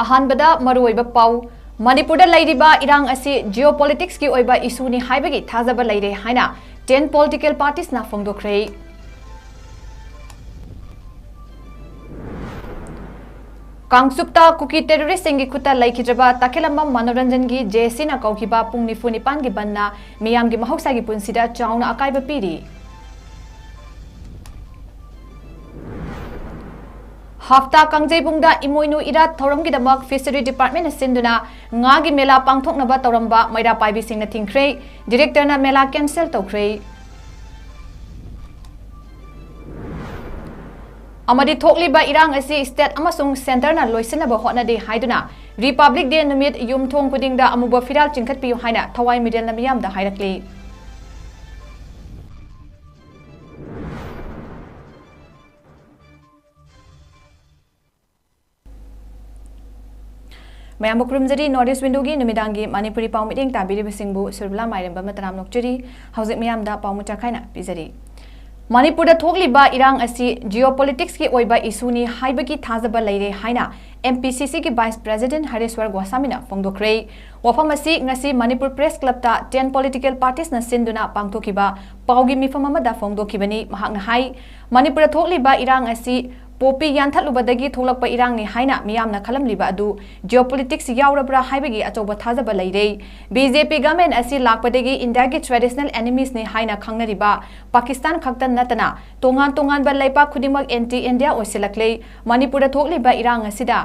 अहानबदा मरुओइबा पाउ मणिपुरदा लैरिबा इरांग असी जियोपॉलिटिक्स की ओइबा इशूनी हाइबगी थाजबा लैरे हाइना 10 पॉलिटिकल पार्टीज ना फोंदोखरे कांगसुक्ता कुकी टेररिस्ट सिंगी खुता लैखिजबा ताखेलम्बम मनोरंजन की जेसी ना कौखिबा पुंग निफु निपान की बन्ना मियाम की महौसा की पुंसिदा चाउना अकाइबा पीरी हफ्ता ꯀꯥꯡꯖꯩꯕꯨꯡꯗ इमोइनु इरा थौरमगिदमक फिशरी डिपार्टमेंट सिंदुना ꯉꯥꯒꯤ मेला पांगथोकनबा तौरंबा मैरा पाइबिसिंगना थिंख्रे डायरेक्टरना मेला कैंसल तौख्रे अमदी थोकलिबा इरांग असी स्टेट अमसुंग सेंटरना लोइसनबा होटनादे हाइदुना रिपब्लिक डे नुमित युमथोंग खुदिंगदा अमुबा फिराल चिंखतपियु हाइना थवाई मिडियल नमियामदा हाइरकली मैम खुरुमजरी नॉर्थ ईस्ट विंडो की नुमिदांगी मणिपुरी पाउ मिटिंग ताबिरिबसिंगबु सुरबला माइरेम्बम तराम नोक्चरी हौजिक मियामदा पाउ मुचाखाइना पिजरी मणिपुरदा थोकलिबा इरांग असी जियोपॉलिटिक्स की ओइबा इशूनी हाइबगी थाजबा लैरे हाइना MPCC की वाइस प्रेसिडेंट हरेश्वर गोस्वामीना फोंदोखरे वफम असी ngasi मणिपुर प्रेस क्लब ता 10 पॉलिटिकल पार्टीज न सिंदुना पांगथोखिबा पाउगी मिफम अमदा फोंदोखिबनी महांगना हाई मणिपुर थोकलिबा इरांग असी पोपी यान्थलुबदगी थोलकपा इरांगनी हाइना मियामना खलमलिबा अदु जियोपॉलिटिक्स यावरब्रा हाइबगी अचौबा थाजबा लैरे बीजेपी गवर्नमेंट असी लाकपदगी इंडिया की ट्रेडिशनल एनिमीज ने हाइना खंगनरिबा पाकिस्तान खक्तन नतना तोंगान तोंगान बा लैपा खुदिमक एंटी इंडिया ओइसिलक्ले मणिपुर थोकलिबा इरांग असिदा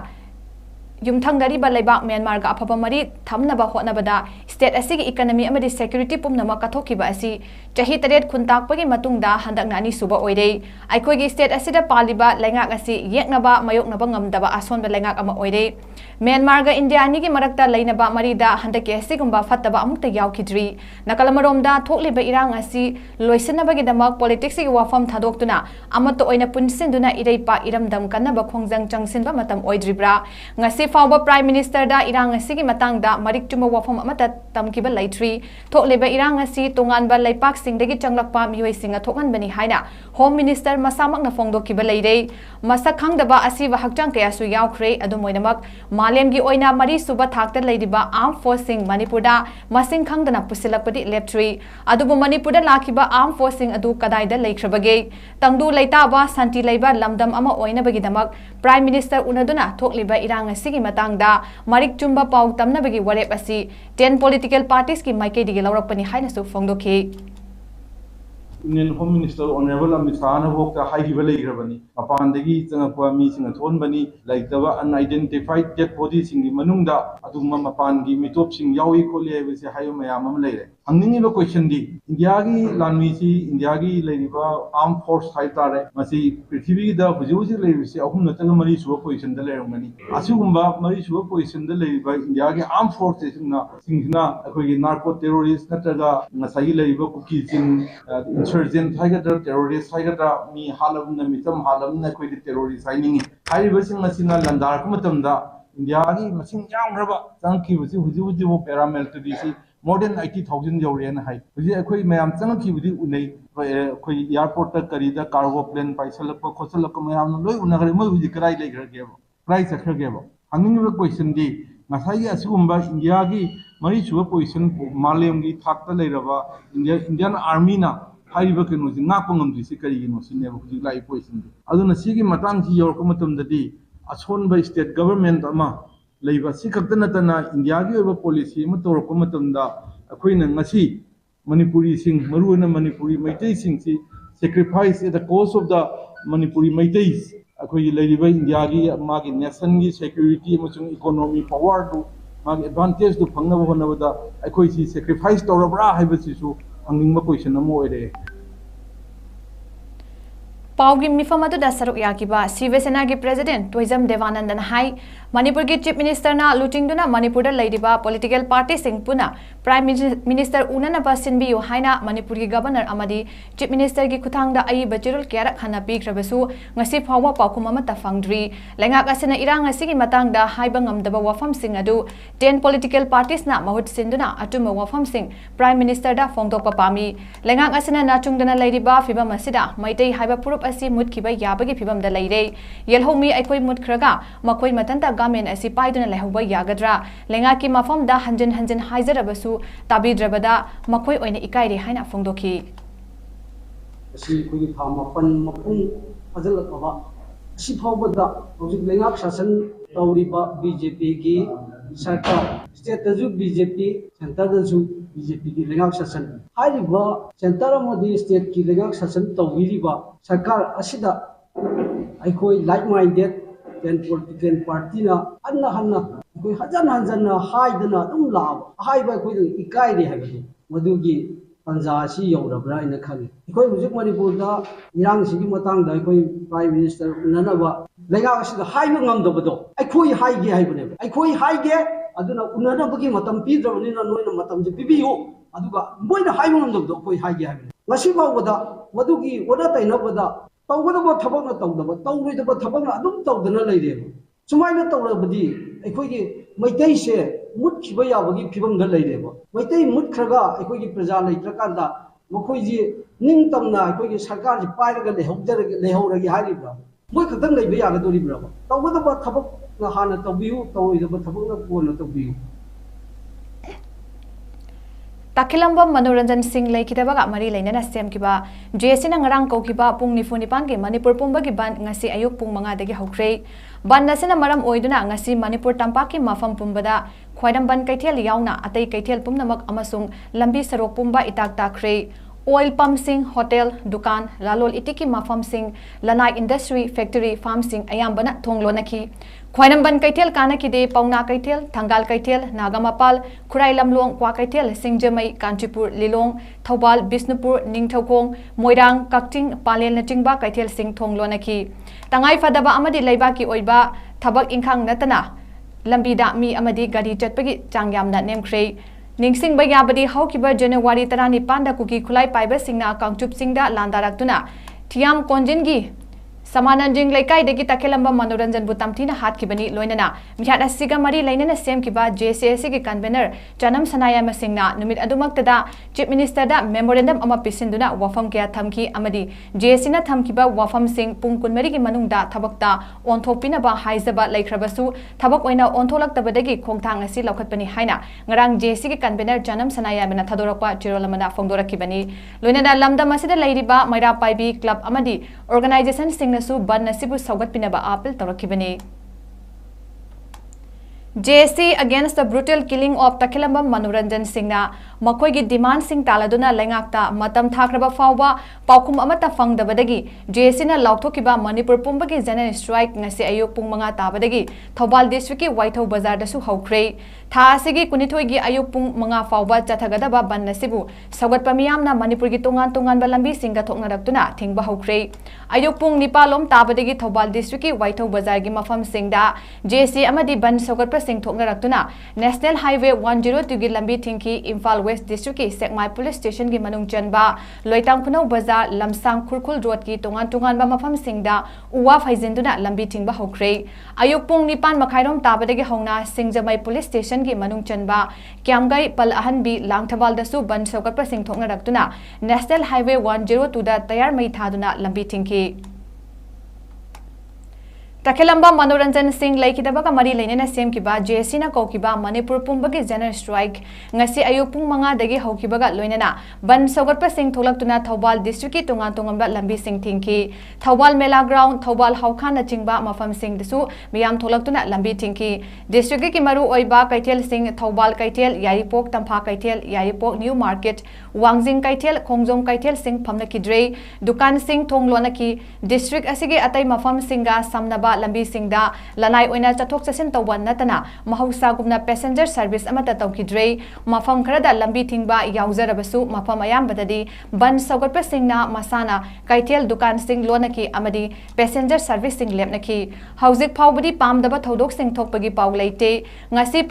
युमथंगरिबा लैबाक म्यांमार का अफबा मरी थमनबा होटनबदा स्टेट असिगी इकोनॉमी अमदी सिक्योरिटी पुमनमा कथोखिबा असी चही 8 खुनताकपगी मतुंगदा हंदकना अनि सुबा ओइरे आइखोगी स्टेट असिदा पालिबा लैंगाक असी येकनबा मयोकनबा ngамदबा असोनबा लैंगाक अमा ओइरे म्यांमार का इंडिया अनि की मरक्ता लैनबा मरीदा हंदके असिगुंबा फत्तबा अमुक्ता यावखिद्री नकलमरोमदा थोकलिबा इरांग असी लोइसनबगी दमक पॉलिटिक्स की वाफम थादोक्तुना अमत्तो ओइना पुनसिंदुना इरेपा इरमदम कन्नबा खोंगजंग चंगसिनबा मतम ओइद्रिब्रा ngasi फाउबा प्राइम मिनिस्टर दा इरांग असिगी मतंगदा मरिक चुम वाफम अमता तमकिबा लैथ्री थोकलेबा इरांग असी तोंगानबा लैपाक सिंगदगी चंगलकपा मियोय सिंगा थोकनबनी हाइना होम मिनिस्टर मसामकना फोंदोखिबा लैरे मसक खंगदबा असिबा हक्चांग कयासु यावख्रे अदुमोइनमक मालेमगी ओइना मरी सुबा थाकता लैदिबा आर्म फोर्सिंग मणिपुरदा मसिंग खंगदना पुसिलकपदि लेप्थ्री अदुबु मणिपुरदा लाखिबा आर्म फोर्सिंग अदु कदाइदा लैख्रबगे तंगदु लैताबा शांति लैबा लमदम अमा ओइनबगिदमक प्राइम मिनिस्टर उनदुना थोकलिबा इरांग असिगी मतंगदा मरिक चुंबा पाउ तमनबगी वरेप असी 10 पॉलिटिकल पार्टीज की माइकेदिगी लौरकपनि हाइनसु फोंदोखि Indian Home Minister Honorable Amit Shah na bokta haigiba leigrabani mapandagi changakpa mi singa thonbani laitaba unidentified dead body singi manungda aduma mapangi mitop sing yawi kholi haibase hayo mayam am leire hangningi ba question di India gi lanmi si India gi leiriba armed force hai tare masi prithvi da hujuji leibase ahum natanga mari suwa position da leirmani asugumba mari suwa position da leiriba India gi armed forces singna akoi narco terrorist nataga ngasai leiriba kuki sing insurgent haigada terrorist haigada mi halamna mitam halamna koi terrorist hainingi haibasing masina landar kumatamda India gi masing yaungraba changki busi huji bo paramilitary si more than 80,000 yawren hai huji akoi mayam changki budi unai koi airport ta karida cargo plane paisalakpa khosalakpa mayam loi unagare moi huji krai leigrage krai sakrage ba haningi question di ngasai asugumba India gi mari suwa position malem gi thakta leiraba Indian army na हाइबा केनो जि नापो ngमदि सि करिगिनो सिने हुजि लाई position अदुना सिगी Matang जि York मतमदि असोन बा state government अमा लेबा सि खक्तन तना इंडिया गी ओबा पॉलिसी म तोरक मतमदा अखोइना ngasi मणिपुरी सिंग मरुना मणिपुरी मैतै सिंग सि sacrifice at the cost of the Manipuri Meitei अखोइ लेरिबा इंडिया गी मागी नेशन गी सिक्योरिटी अमसुंग इकोनॉमी पावर दु मागी एडवांटेज दु फंगनबा होनबदा अखोइ सि sacrifice तोरब्रा हाइबसिसु अंगिंगबा क्वेश्चन अमो ओइरे पाउगी मिफम अदुदा सरुक याकिबा शिवसेना की प्रेसिडेंट टोइजम देवानंदन हाई मणिपुर की चीफ मिनिस्टर ना लुटिंगदुना मणिपुर लैदिबा पॉलिटिकल पार्टी सिंग पुना प्राइम मिनिस्टर उननबा सिनबियु हाइना मणिपुर की गवर्नर अमदी चीफ मिनिस्टर की खुथांगदा अई बचिरुल क्यारक हना पीख्रबसु ngasi फावा पाखुम अमता फंगद्री लेंगाक असिना इरांग असिगी मतंगदा हाइबा ngamdaba wafam sing adu 10 political parties na mahut sinduna atuma wafam sing prime minister da phongdokpa pami लेंगाक असिना नाचुंगदना लैदिबा फिबम असिदा Meitei हाइबा पुरुप asi mutkhiba yabagi phibam da leire yelhomi aikoi mutkhraga makoi matanta गामेन असी पाइदुना लेहौबा यागद्रा लेंगाकी मफमदा हंजन हंजन हाइजरबसु ताबिद्रबदा मखोय ओइना इकाइरे हाइना फोंदोखी असी खुगी था मपन मपुंग फजलकबा असी फावबदा हौजिक लेंगाक शासन तौरिबा बीजेपी की सरकार स्टेट तजु बीजेपी सेंटर तजु बीजेपी की लेंगाक शासन हाइरिबा सेंटर अमदी स्टेट की लेंगाक शासन तौरिबा सरकार असिदा अखोई लाइक माइंडेड पॉलिटिकल पार्टी ना अन्ना हन्ना अखोई हजन हजन हाइदना अदुम लाब हाइबा अखोई इकाइरे हाइबदु मदुगी पंजासी यौरब्रा इन खले अखोई हुजिक मणिपुरदा इरांग सिगी मतंगदा अखोई प्राइम मिनिस्टर उननबा लेगा असिदा हाइबा ngamदबदो अखोई हाइगे हाइबने अखोई हाइगे अदुना उननबगी मतम पीद्रबनिना नोइना मतम जे पिबियो अदुगा मोइना हाइबा ngamदबदो अखोई हाइगे हाइबने ngasi बावदा मदुगी ओना तैनबदा तौगदबा थबकना तौदबा तौरोइदबा थबकना अदुम तौदना लेरेबा सुमाइना तौरबदी अखोइगी मैतैसे मुटखिबा याबगी फिबमदा लेरेबा मैतै मुटखरगा अखोइगी प्रजा लेत्रकांदा मखोइजी निंगतमना अखोइगी सरकार जी पाइरगा लेहौरगी हारिब्रा मोइ खतंग लेबा यागदोरिब्रा तौगदबा थबकना हाना तौबियु तौरोइदबा थबकना कोना तौबियु ताखिलंबम मनोरंजन सिंह लेखिदबगा मरी लेनना सेमकिबा जेसी नंगरांग कौकिबा पुंग निफुनिपान के मणिपुर पुंबगी बन ngasi ayuk pung 5 dagi hokre ban nasina maram oiduna ngasi manipur tampaki mafam pumbada khwaidam ban kaithel yauna atei kaithel pumnamak amasung lambi sarok pumba itak takre oil pump sing hotel dukan lalol itiki mafam sing lanai industry factory farm sing ayambana thonglonaki khwaidam ban kaithel kana kide pauna kaithel thangal kaithel nagamapal khurai lamlong kwa kaithel singjamai kanchipur lilong thobal bisnupur ningthokong moirang kakting palel natingba kaithel sing thonglonaki tangai fadaba amadi leiba ki oiba thabak ingkhang natana lambida mi amadi gari chatpagi changyamna nemkhrei ningsing bayabadi haukiba January 19 da kuki khulai paiba singna kangchup singda landarakuna thiam konjingi Samananjing laikai degi takelamba manoranjan butamthina hatkibani loinana mihat asiga mari lainana semkiba JCSC ki convener Chanam Sanaya masingna numit adumaktada chief minister da memorandum ama pisinduna wafam kya thamki amadi JSC na thamkiba wafam sing pung kunmari ki manungda thabakta onthopina ba haizaba laikrabasu thabak oina ontholaktabadagi khongthang asi laukhatpani haina ngarang JSC ki convener Chanam Sanaya bena thadorakwa chirolamana phongdorakibani loinana lamdam asida lairiba maira paibi club amadi organization sing su ban nasibu saugat pinaba apil tarakibani JSC against the brutal killing of Takhilambam Manoranjan Singna makoigi demand sing taladuna lengakta matam thakraba fawba paukum amata fangdabadagi JSC na lauthokiba Manipur pumbagi general strike ngasi ayuk pung 5 tabadagi Thobal district ki Waithau bazar da su haukrei tha asigi kunithoigi ayuk pung 5 fawba chathagadaba ban nasibu saugat pamiyamna Manipur gi tongan balambi singa thoknaraktuna thingba haukrei ayuk pung 9 lom tabadagi Thobal district ki Waithau bazar gi mafam singda JSC amadi ban saugat sing thoknaraktuna National Highway 102 gi lambi thingki Imphal West District ki Sekmai Police Station gi manung chanba Loitang Khunau Bazar Lamsang Khurkhul Road ki tongan ba mafam singda uwa phaijinduna lambi thingba hokhrei ayuk pung 9 makhairom tabadagi hongna Singjamai Police Station gi manung chanba Kyamgai Pal Ahanbi Langthabal da su ban sokatpa sing thoknaraktuna National Highway 102 da tayar mai thaduna lambi thingki Takhilamba Manoranjan Singh laikidabaga mari lainena semkiba JSC na kaukiba Manipur pumbagi general strike ngasi ayuk pung 5 dagi haukibaga loinena ban saugatpa sing tholaktuna Thobal district ki tongan lambi sing thingki Thobal Mela ground Thobal Haukhan na chingba mafam sing disu miyam tholaktuna lambi thingki district ki maru oiba Kaithel Singh Thobal Kaithel Yaripok Tampha Kaithel Yaripok New Market Wangjing Kaithel Khongjom Kaithel Singh phamna kidrei Dukan Singh Thonglona ki district asigi atai mafam singa samnaba lambi singda lanai oina chathok chasin tawban natana mahausa gumna passenger service amata tawkidrei mafam kharada lambi thingba yauzarabasu mafam ayam badadi ban saugatpa singna masana Kaithel Dukan Singh lonaki amadi passenger service sing lepnaki hauzik phawbadi pamdaba thodok sing thokpagi paw leite ngasi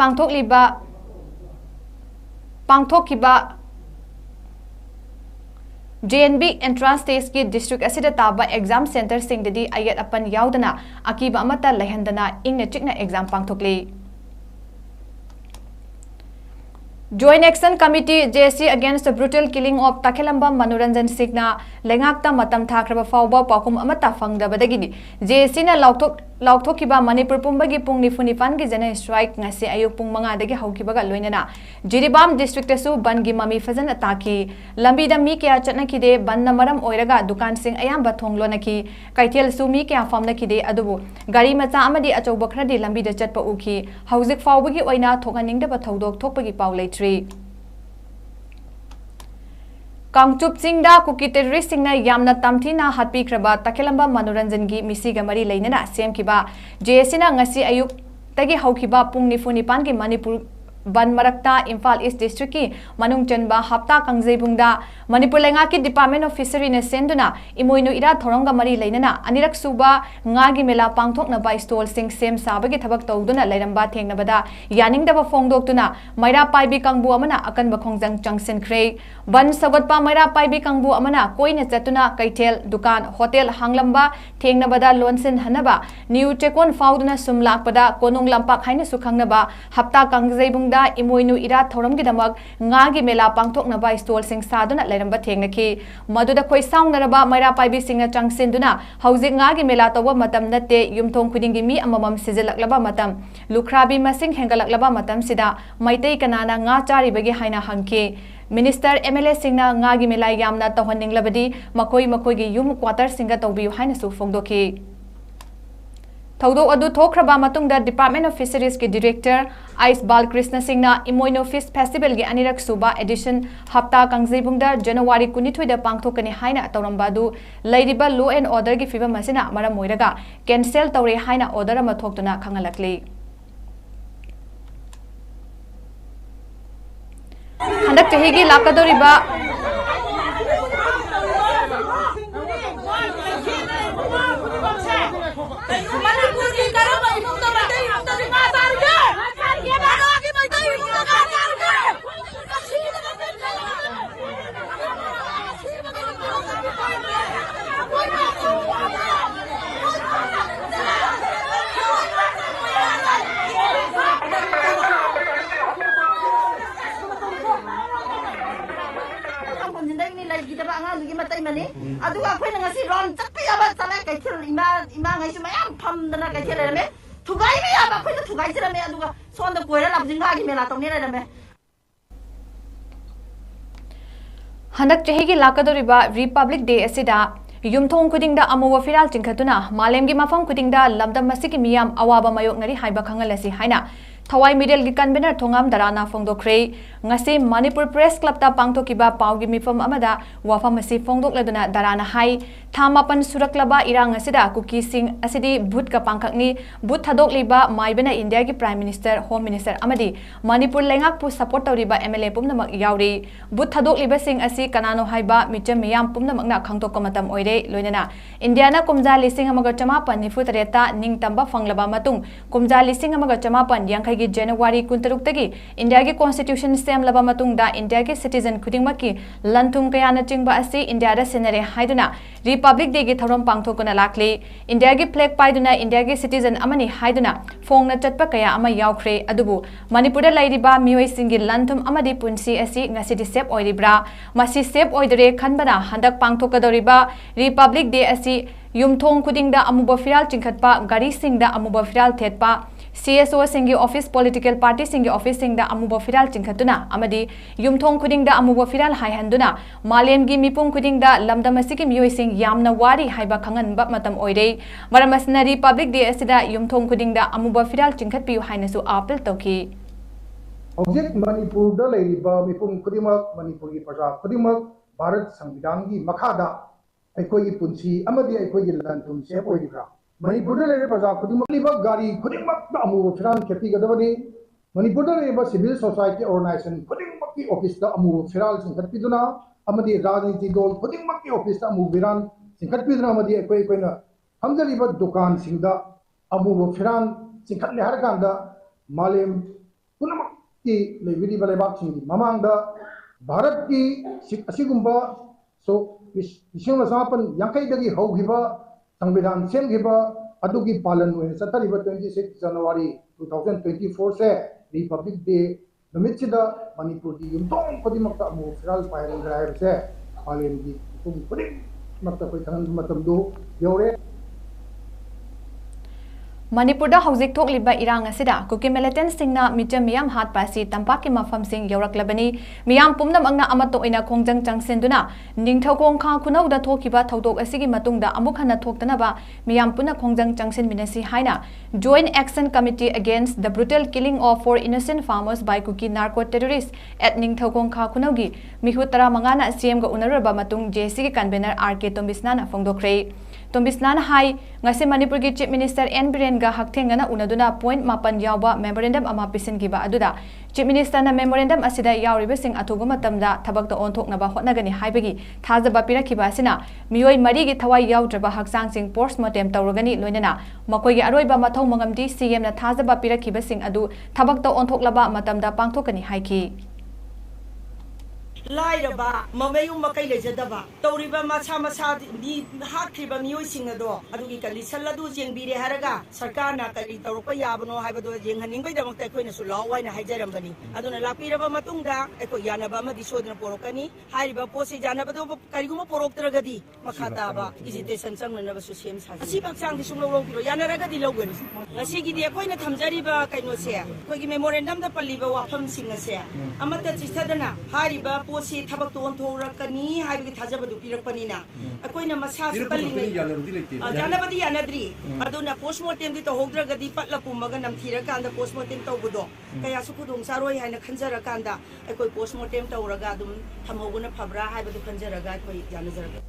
pangthokkiba JNB entrance test ki district asida taba exam center singdadi ayat apan yaudana akiba amata lehandana ingna chikna exam pangthokli Joint Action Committee JSC against the brutal killing of Takhilambam Manoranjan Singna lengakta matam thakraba fawba paukum amata fangdabadagi JSC na lautok लाउथोखिबा Manipur पुंबगी पुंग निफुनिपान की जन strike ngasi ayuk pung manga dagi haukibaga loinana Jiribam district tasu ban gi mami fazan ataki lambi da mi kya chatna kide ban na maram oiraga dukan sing ayamba thonglo naki kaithel su mi kya famna kide adubu gari macha amadi achouba khradi lambi da chatpa uki hauzik fawbagi oina thoganing da thodok thokpagi paw leitri 𝐂𝐲𝐯𝐞 Kuki terrorist यामना तमथीना हाटपीख्रबा तखेलंबा मनोरंजन की मिसीगा मरी लेनना सेमखिबा जेएससीना ngasi ayuk tagi haukiba pung nifu-nipan ki manipur ban marakta Imphal East District ki manung chanba hapta 𝐂𝐲𝐯𝐞 manipur lenga ki Department of Fishery ne senduna imoinu ira thoronga mari leinana anirak suba nga gi mela pangthokna ba stall sing sem saba gi thabak tawduna leiramba thengnabada yaningdaba phongdoktuna maira paibi kangbu amana akan bakhongjang changsenkhre ban sagatpa maira paibi kangbu amana koine chatuna kaithel dukan hotel hanglamba thengnabada lonsin hanaba new chekon fauduna sumlakpada konung lampak haina sukhangnaba hapta 𝐂𝐲𝐯𝐞 imoinu ira thoram gi damak nga gi mela pangthokna ba stall sing saduna leiramba thengnaki maduda khoi saungnaraba maira paibi singna changsinduna hauzik nga gi mela tawba matam natte yumthong khudingi mi amamam sijilaklaba matam lukhrabi masing hengalaklaba matam sida maitei kanana nga chari bagi haina hangki Minister MLA singna nga gi mela yamna tawhanninglabadi makoi gi yum quarter singa tawbiu haina su phongdoki Thaudok adu thokraba matungda Department of Fisheries ki Director Ice Balkrishna Singhna Imoino Fish Festival gi anirak suba edition hapta 𝐂𝐲𝐯𝐞 January 22 da pangthokani haina tawramba du leiriba law and order gi fibam masina maram moiraga cancel tawre haina order ama thoktuna khangalakli handak chahi gi lakadoriba aduga akhoi ngasi ron chakka yaba chala kaithil ima ngai su mayam phamdana kaithil rame thugai me yaba akhoi thugai chirame aduga sonda koira labjinga gi mela tawne rame handak chahi gi lakadoriba Republic Day asida yumthong khudingda amuwa firal chingkhatuna malemgi mafam khudingda lamdam masiki miyam awaba mayok ngari haiba khangalasi haina Thawai Middle gi convener thongam darana phongdokhrei ngasi Manipur Press Club ta pangthokiba pawgi mifam amada wafam asi phongdokladuna darana hai thamapan suraklaba irang asida kuki sing asidi bhut ka pangkhakni bhut thadokliba maibena India gi Prime Minister Home Minister amadi Manipur lengak pu support tawriba MLA pumnamak yauri bhut thadokliba sing asi kanano haiba micham miyam pumnamakna khangtok matam oire loinana India na kumja lising amaga chamapan nifu tareta ningtamba fanglaba matung kumja lising amaga chamapan yang की जनवरी 23 तगी India की constitution same लबा मतुंगदा India के citizen खुदिंगमकी लंथुम कयाना चिंगबा असि India दा सेनरे हाइदुना republic day की थौरम पांगथोकना लाखले India की flag पाइदुना India के citizen अमनी हाइदुना फोंगना चटपा कया अमा यावख्रे अदुबु मणिपुर लाइरिबा मियोय सिंगी लंथुम अमदी पुंसी असि ngasi di सेप ओइरिब्रा मसी सेप ओइदरे खनबना हंदक पांगथोकदोरिबा रिपब्लिक डे असि युमथोंग खुदिंगदा अमुबा फिराल चिंखतपा गाड़ी सिंगदा अमुबा फिराल थेतपा CSO सिंगी ऑफिस पॉलिटिकल पार्टी सिंगी ऑफिस सिंगदा अमुबा फिराल चिंखतुना अमदी युमथोंग खुदिंगदा अमुबा फिराल हाइहंदुना मालेमगी मिपुंग खुदिंगदा लमदमसिगी मियोय सिंग यामना वारी हाइबा खंगनबा मतम ओइरे मरमसना रिपब्लिक डे असिदा युमथोंग खुदिंगदा अमुबा फिराल चिंखतपियु हाइनसु अपील तौकी हौजिक मणिपुर दा लेरिबा मिपुंग खुदिमक मणिपुर की प्रजा खुदिमक भारत संविधान की मखादा अखोई पुंसी अमदी अखोई लंथुम सेप ओइरिब्रा मणिपुर दा लेरिबा प्रजा खुदिमक लिबा गाड़ी खुदिमक अमु फिरान खेती गदबनी मणिपुर दा लेरिबा सिविल सोसाइटी ऑर्गेनाइजेशन खुदिमक की ऑफिस दा अमु फिराल सिंखतपिदुना अमदी राजनीति दल खुदिमक की ऑफिस दा अमु फिरान सिंखतपिदुना अमदी अखोई कोइना हमजरिबा दुकान सिंगदा अमु फिरान सिंखतले हर कांदा मालेम पुनमक की लेबिरिबा लेबाक सिंगी ममांगदा भारत की असिगुंबा सो इसिंग मसापन यांखैदगी हौगिबा संविधान सेमगिबा अदुगी पालन हुए सतरिबा 26 जनवरी 2024 से रिपब्लिक डे नमितसिदा मणिपुर की युमथोंग खुदिमक्ता अमु फिराल पायरंगरा है पालेम की खुदिमक्ता कोई थंग मतमदो you're Manipurda hauzik thokliba irang asida kuki militant singna micha miyam hat pasi tampaki mafam sing yoraklabani miyam pumnam angna amato ina khongjang changsenduna ningthokong kha khunau da thokiba thodok asigi matungda amuk hana thoktanaba miyam puna khongjang changsen minasi haina Joint Action Committee Against the Brutal Killing of 4 Innocent Farmers by Kuki Narco Terrorists at ningthokong kha khunaugi mihu 15 na CM ga unaraba matung JC gi convener RK Tombisna na phongdokre Tombisna hai ngase Manipur gi Chief Minister N Biren ga hakthengana unaduna point mapan yawba memorandum ama pisin giba aduda Chief Minister na memorandum asida yawriba sing athugu matamda thabak da onthoknaba hotnagani haibagi thajaba pirakhiba asina miyoi mari gi thawai yawdraba haksang sing postmortem tawragani loinana makoi gi aroiba mathau mangamdi CM na thajaba pirakhiba sing adu thabak da onthokhlaba matamda pangthokani haiki लाइरबा ममयु मकई लेजदबा तौरिबा मछा मछा नि हाखिबा मियोय सिंगदो अदुगी condition लदु जेंबिरे हरगा सरकार ना करी तौरप याबनो हाइबदो जेंहनिंगबै दमक तखोइना सु लावाइना हाइजरमबनी अदुना लापिरबा मतुंगा एको यानबा मदि सोदना पोरकनी हाइरिबा पोसि जानबदो करिगुम पोरक्तरगदी मखाताबा agitation चंगनबा सु same सा असि बक्सांग सुम लौबिरो यानरगदी लौगनी ngasiगidi अखोइना थमजरिबा कइनोसे अखोइगी मेमोरेंडम दा पल्लिबा वाफम सिंगसे अमता चिस्थदना हाइरिबा पोसी थबक तो onthorकनी हाइबगी थाजबदु पिरकपनिना अखोइना मसा सुतलिने जानबदी यानद्री अदुना पोस्टमार्टम दि तहोद्रगदी पटला पुमगा नमथिरकांदा पोस्टमार्टम तौबदो कया सु खुदुंग सारोय हाइना खंजरकांदा अखोइ पोस्टमार्टम तौरगा दुम थमहोगुना फबरा हाइबदु खंजरगा अखोइ यानजरगा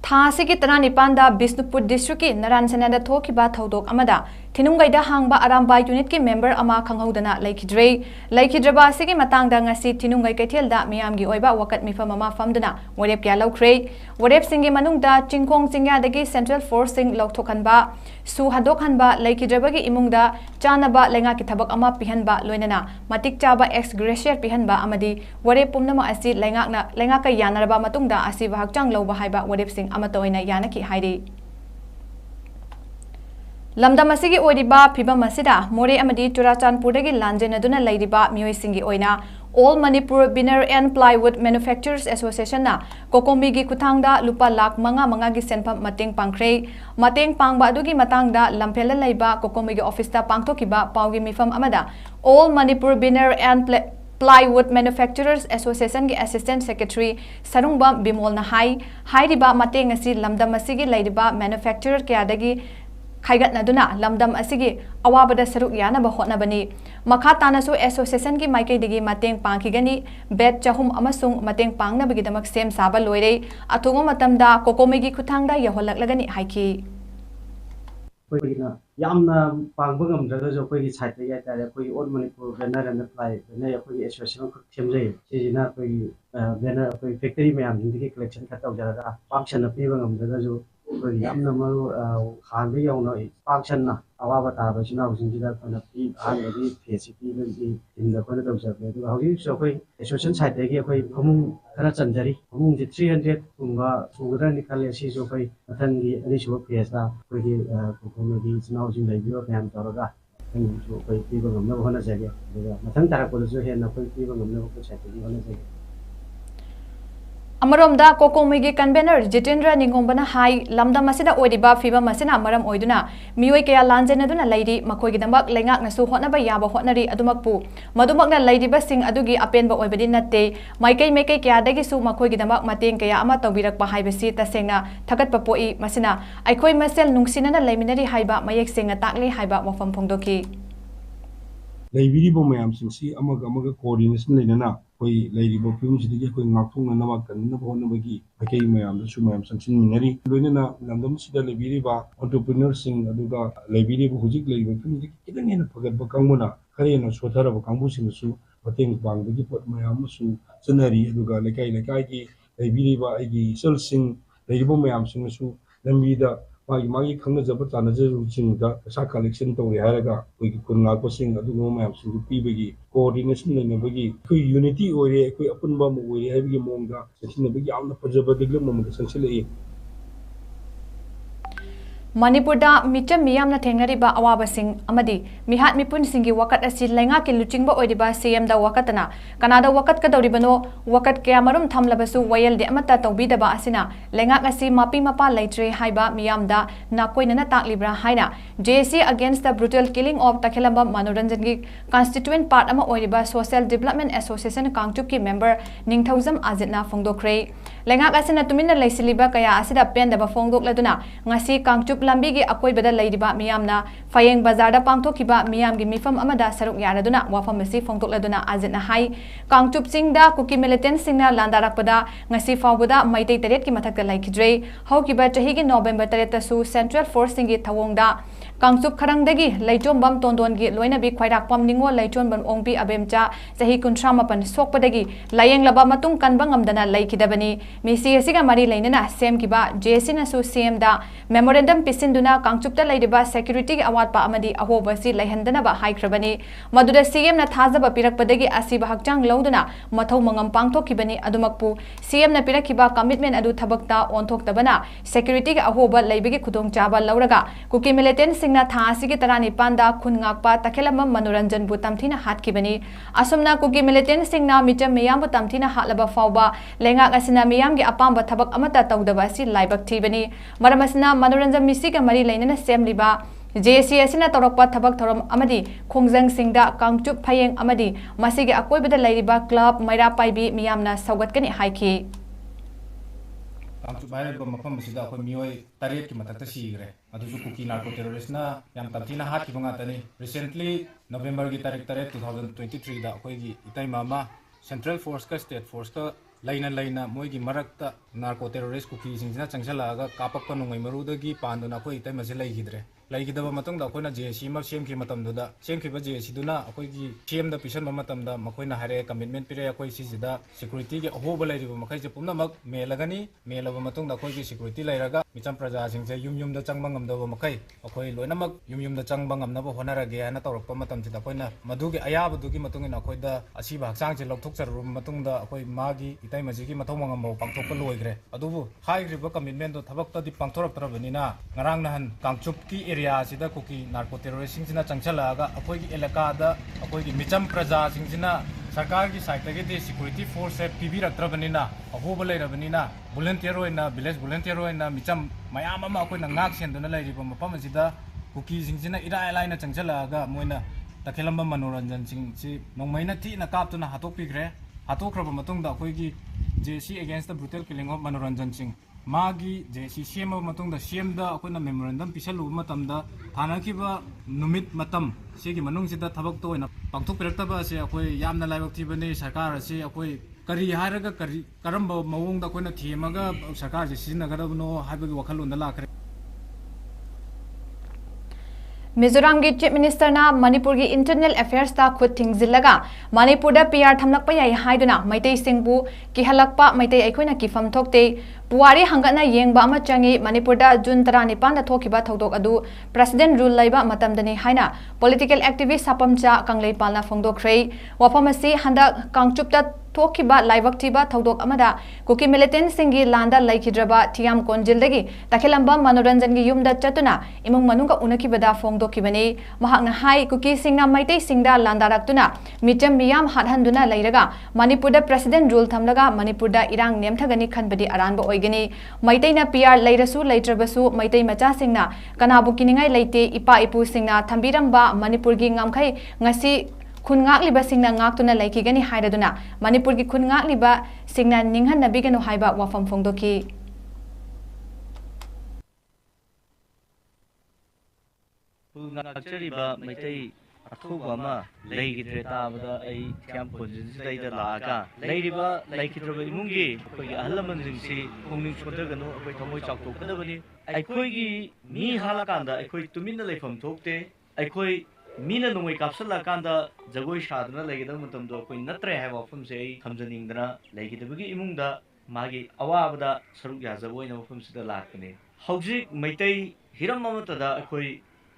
Thasi ki tana nipanda Bisnupur district ki Naran Sanada thokiba thodok amada Thinungaida hangba aramba unit ki member ama khanghodana laikhidraba asigi matangda ngasi Thinungai kaithelda miyamgi oiba wakat mifam ama famduna warep kya laukhre warep singi manungda chingkhong dagi Central Force sing laukthokanba su hadokhanba laikhidraba gi imungda chanaba lenga ki thabak ama pihanba loinana matik chaba ex gracier pihanba amadi warep pumnama asi lenga ka yanaraba matungda asi wahakchang lauba haiba warep sing amatoina yanaki hairi Lamda masigi oiriba phiba masida more amadi Churachandpurdagi lanjenaduna leiriba mioisingi oina All Manipur Binner and Plywood Manufacturers Association na kokomigi kuthangda lupa lakh manga gi senpham mateng pangkhre mateng pangba adugi matangda lamphela leiba kokomigi office ta pangthokiba paugi mifam amada All Manipur Binner and Plywood Manufacturers Association ki Assistant Secretary Sarungba Bimol na hairiba mateng asi lamdam asigi leiriba manufacturer kyadagi Khaigatnaduna lamdam asigi awabada saruk yanaba hotnabani makha tanasu association ki maikaidagi mateng pangkhigani bet chahum amasung mateng pangnabagi sem saba loire athungo matamda kokomegi khuthangda yahollaklagani haiki कोईना यामना पांगबो ngमद्रगा जो कोई side या तारे कोई और Manipur banner and fly ने कोई association को थेमजै सिजिना कोई बैनर कोई फैक्ट्री में हम जिंदगी कलेक्शन का तौजरगा फंक्शन पीबो ngमद्रगा जो कोई यामना मरु खानबे यावना फंक्शन ना अवाबा ताबसिना हुजिंजिदा कोना पी आंगदी फेसिटी बि इंदा कोना तौजरबे दु हौजि सो कोई एसोसिएशन साइड देगी कोई फमुंग खरा चंजरी फमुंग 300 कुंगा सुगरा निकाले सि जो कोई मथंगी अनिसुब फेसदा कोई कोकोमेगी चनावजिं लेबियो प्यान तौरगा जो कोई पीबो ngमना होना जागे मथंग तारको जो हेना कोई पीबो ngमना को साइड देगी होना जागे Amaromda kokomigi convener Jitendra Ningombana hai lamda masida oidiba fiba masina maram oiduna mioi kaya lanjenaduna leidi makoigi dambak lengak nasu hotnaba yaba hotnari adumakpu madumakna leidiba sing adugi apenba oibadi natte maikai kaya dagi su makoigi dambak mateng kaya ama tawbirakpa haibasi tasengna thagatpa poi masina aikoi masel nungsinana leiminari haiba mayek sengna takle haiba wafam phongdoki leibiribo mayam singsi amaga coordination leina कोई लेरिबो film सिदगी कोई ngakthungna nama kanna bhona bagi akai mayam su mayam sansin minari loina namdam sida lebiriba entrepreneur sing aduga lebiribo hujik leibo film dik kidangena phagat ba kangmuna kharena sothara ba kangbu sing su pateng bang bagi pot mayam su sanari aduga lekai ki lebiriba agi sel sing leribo mayam sing su lambida magi khangna jaba tana jaru sing da sa collection tawri haraga koi kunga ko sing aduga mayam sing pi bagi coordination leina bagi koi unity ore koi apunba mo ore habigi monga sesina bagi amna pajaba diglum mo sanchile Manipurda micham miyamna thengnariba awabasing amadi mihat mipunsingi wakat asi laingaki luchingba oidiba CM da wakatana kanada wakat kadoribano wakat kya marum thamlabasu wayal de amata tawbidaba asina laingak asi mapi mapa laitre haiba miyamda na koinana taklibra haina JC against the brutal killing of Takhelamba Manoranjangi constituent part ama oidiba Social Development Association Kangchupki member 𝐂𝐲𝐰𝐬 phongdokre laingak asina tumina laisiliba kaya asida pendaba phongdokladuna ngasi Kangchup lambi akoi bada laidiba miyamna fayeng bazarda pangthokiba miyamgi mifam amada saruk yaraduna wafam asi phongtokladuna azitna hai Kangchup singda kuki militant singna landarakpada ngasi fawbuda maitei taret ki mathakta laikidre haukiba chahigi November 3 su Central Force singi thawongda Kangchup kharangdagi leichombam tondongi loinabi khwairakpam ningo leichonban ongbi abemcha chahi 38 sokpadagi layeng laba matung kanba ngamdana laikidabani misi asiga mari leinana semkiba JC na su CM da memorandum pisinduna Kangchupta laidiba security gi awatpa amadi ahobasi laihandanaba haikrabani maduda CM na thazaba pirakpadagi asiba hakchang lauduna mathau mangam pangthokibani adumakpu CM na pirakiba commitment adu thabakta onthoktabana security gi ahoba laibigi khudongchaba lauraga kuki militant singna thasigi tarani panda khungakpa Takhelamba Manoranjan bu tamthina hatkibani asumna kuki militant singna micham miyam bu tamthina hatlaba fawba lenga asina miyam gi apamba thabak amata tawdaba si laibak thibani maramasna Manoranjan misiga mari lainana semliba JC asina torokpa thabak thorom amadi khongjang singda Kangchup phayeng amadi masigi akoibada lairiba club maira paibi miyamna saugatkani haiki Kangchup bairaba mafam asida akoi mioi taret ki mathakta sigre adusu kuki narco terrorist na yam tamthina hat ki bangatani recently November gi tarik 2023 da akoi gi itai mama Central Force ka State Force ka laina moigi marakta narco terrorist kuki singina changsalaga kapakpa nungai marudagi panduna akoi itai mase laigidre laigidaba matungda akoina JC ma semki matamduda semkiba JC duna akoi gi CM da pisan matamda makoina hare commitment pire akoi sisida security ge ahoba lairiba makai je pumna mak melagani melaba matungda akoi gi security lairaga micham praja singse yum da changba ngamdaba makai akoi loina mak yum da changba ngamnaba honarage ana tawrakpa matamsida akoina madugi ayaba dugi matungina akoida asiba haksang je lokthok charu matungda akoi magi itai majigi mathau mangam pangthokpa loigre adubu haigriba commitment do thabakta di pangthorap tarabinina ngarang nahan Kangchup ki area sida kuki narco terrorist singina changchalaga akoi gi elaka da akoi gi micham praja singina sarkar gi side tagi de security force se PB raktrabanina ahoba leirabinina volunteer oina village volunteer oina micham mayam ama akoi na ngak senduna leiriba mapam asida kuki singina ira laina changchalaga moina Takhelamba Manoranjan sing si nongmaina thi na kaptuna hatokpigre hatokraba matungda akoi gi JC against the brutal killing of Manoranjan Singh magi JC sema matungda semda akoina memorandum pisalu matamda thanakiba numit matam segi manungsida thabak to oina pangthok piraktaba se akoi yamna laibak thibani sarkar ase akoi kari haraga kari karamba mawongda akoina themaga sarkar je sinagadabno haibagi wakhalonda lakre Mizoram ki Chief Minister na Manipur ki Internal Affairs ta khud thingzillaga Manipur da PR thamlakpa yai haiduna maitai singbu ki halakpa maitai aikoina ki fam thokte puari hangana yengba ama changi Manipur da June 19 da thokiba thodok adu President rule laiba matamdani haina political activist sapamcha kanglei palna phongdokhrei wafamasi handa Kangchup da thokiba laibak thiba thodok amada kuki militant singi landa laikhidraba thiam konjildagi Takhelamba Manoranjan gi yumda chatuna imung manunga unakibada phongdokibani mahakna hai kuki singna maitai singda landaraktuna micham miyam hathanduna lairaga Manipur da President rule thamlaga Manipur da irang nemthagani khanbadi aranba oigani maitai na PR lairasu laitrabasu maitai macha singna kanabu kiningai leite ipa ipu singna thambiramba Manipur gi ngamkhai ngasi khungak liba singna ngaktuna laikigani hairaduna Manipur gi khungak liba singna ninghan nabiganu haiba wafam phongdoki Ngakchariba maitai athuba ma leigidre tabada ai thiam konjinsidai da laaga leiriba laikhidraba imungi akoigi ahlaman jingsi khongning chodaganu akoi thamoi chaktokadabani aikoigi mi halakanda akoi tuminna leifam thokte aikoi mina nungoi kapsala kanda jagoi shadna legida matamdo koi natre hai wafam se thamjaningdana legidabagi imungda magi awabada saruk yazaboi na wafam sida lakne hauji maitai hiram amatada akoi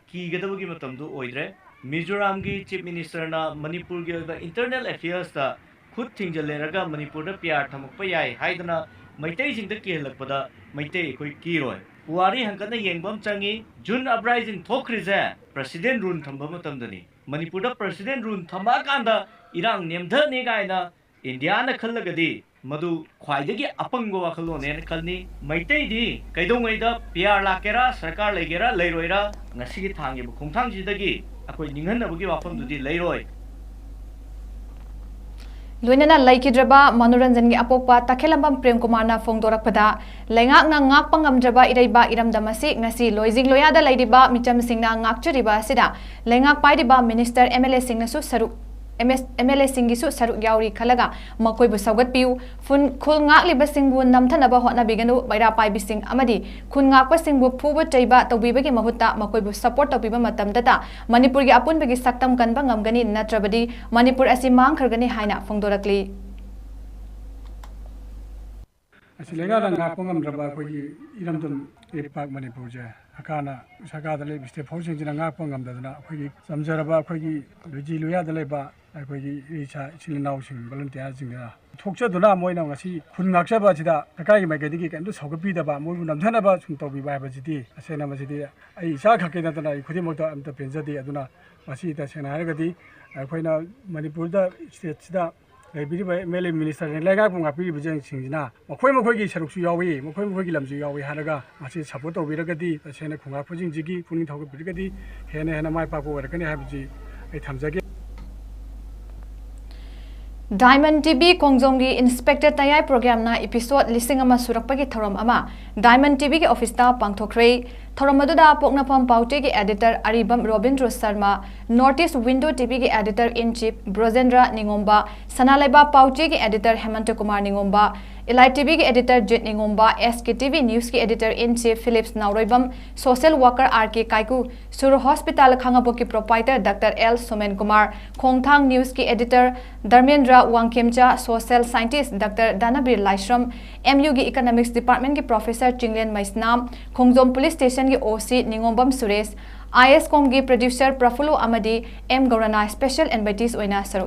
ki gadabagi matamdo oidre Mizoram gi Chief Minister na Manipur gi Internal Affairs ta khud thingjalleraga Manipur da PR thamakpa yai haidana maitai jingda kelakpada maitai koi kiroi पुवारी हंकना येंगबम चंगी June uprising थोखरिजे president rule थंबा मतमदनी Manipur president rule थंबा कांदा इरांग नेमधने गायना इंडिया न खल्लगदी मधु ख्वाइदगी अपंग वाखलोने खलनी मैतैदी कैदोंगैदा पियार लाकेरा सरकार लेगेरा लेरोइरा ngasiगी thangi khongthang jidagi akoi ninghanabagi wafamdudi leiroi लोइनना लैखिद्रबा मनोरंजन की अपोपा तखेलंबम प्रेम कुमार ना फोंदोरकपदा लैंगाकना ngakpa ngamdraba iraiba iramdamasi ngasi loijing loyada laidiba micham singna ngakchuriba asida lैंगाक पाइदिबा मिनिस्टर एमएलए सिंगनासु सरुक MLA सिंगिसु सरुक यावरी खलगा मकोइबु सौगतपिउ फुन खुल ngakliba singbu namthanaba hotnabiganu baira paibising amadi khun ngakpa singbu phuba chaiba tawbibagi mahutta makoibu support tawbiba matamdata manipur gi apunbagi saktam kanba ngamgani natrabadi manipur asi mangkhargani haina phongdorakli asi lega da ngakpa ngamdraba khoi iramdam epak manipur je akana sakada le biste phosing jina ngakpa ngamdadana khoi samjaraba khoi luji luya da leba khoi icha chilinau sing volunteer jinga thokchaduna moina ngasi khun ngakchaba chida takai mai gadi kan du sogapi da ba moru namthana ba sung tobi ba ba jidi asena ma jidi ai isa khake da na khudi mota amta penjadi aduna masi ta sena hargadi khoina manipur da state sida biri mele minister ne lega ko ngapi bijeng singina makhoi gi saruk su yawi makhoi gi lamju yawi haraga masi support to biragadi sena khunga phujing jigi puning thok biragadi hena mai pa ko rakani habji ai thamjage Diamond TV Kongjonggi Inspector Tayai program na episode listing ama surakpagi thorom ama Diamond TV ki office ta pangthokre thorom aduda poknapam paute ki editor Aribam Robindro Sharma Notice Window TV ki editor in chief Brozendra Ningomba Sanalaiba Paute ki editor Hemant Kumar Ningomba Elite TV ki editor Jit Ningomba SKTV News ki editor in chief Philips Nauroibam Social worker RK Kaiku Suru Hospital Khangabo ki proprietor Dr L Somen Kumar Khongthang News ki editor Dharmendra Wangkemcha Social Scientist Dr Danabir Laishram MU ki Economics Department ki Professor Chinglen Maisnam Khongjom Police Station ki OC Ningombam Suresh IS Com ki producer Prafulo Amadi M Gaurana Special Invitees oina saruk